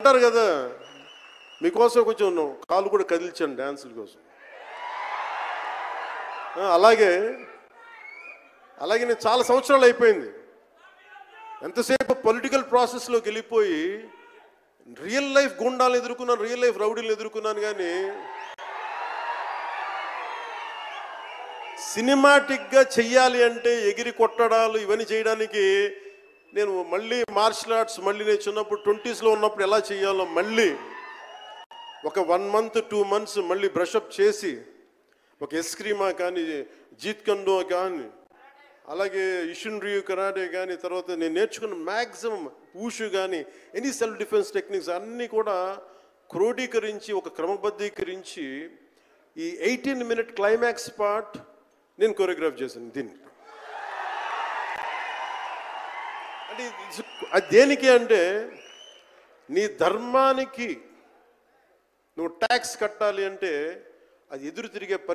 అంటారు కదా, మీకోసం కొంచెం కాలు కూడా కదిల్చాను డ్యాన్సుల కోసం. అలాగే నేను చాలా సంవత్సరాలు అయిపోయింది ఎంతసేపు పొలిటికల్ ప్రాసెస్లోకి వెళ్ళిపోయి రియల్ లైఫ్ గుండాలను ఎదుర్కొన్నాను, రియల్ లైఫ్ రౌడీలను ఎదుర్కొన్నాను. కానీ సినిమాటిక్గా చెయ్యాలి అంటే ఎగిరి కొట్టడాలు ఇవన్నీ చేయడానికి నేను మళ్ళీ మార్షల్ ఆర్ట్స్ మళ్ళీ నేను చిన్నప్పుడు 20s ఉన్నప్పుడు ఎలా చేయాలో మళ్ళీ ఒక 1 month 2 months మళ్ళీ బ్రషప్ చేసి ఒక ఎస్క్రీమా కానీ జీత్ కండో కానీ అలాగే ఇషున్ రియు కరాటే కానీ తర్వాత నేను నేర్చుకున్న మ్యాక్సిమం ఊషు కానీ ఎనీ సెల్ఫ్ డిఫెన్స్ టెక్నిక్స్ అన్నీ కూడా క్రోడీకరించి ఒక క్రమబద్ధీకరించి ఈ 18-minute క్లైమాక్స్ పార్ట్ నేను కొరియోగ్రాఫ్ చేశాను. దీన్ని అంటే అది దేనికి అంటే నీ ధర్మానికి నువ్వు ట్యాక్స్ కట్టాలి అంటే అది ఎదురు తిరిగే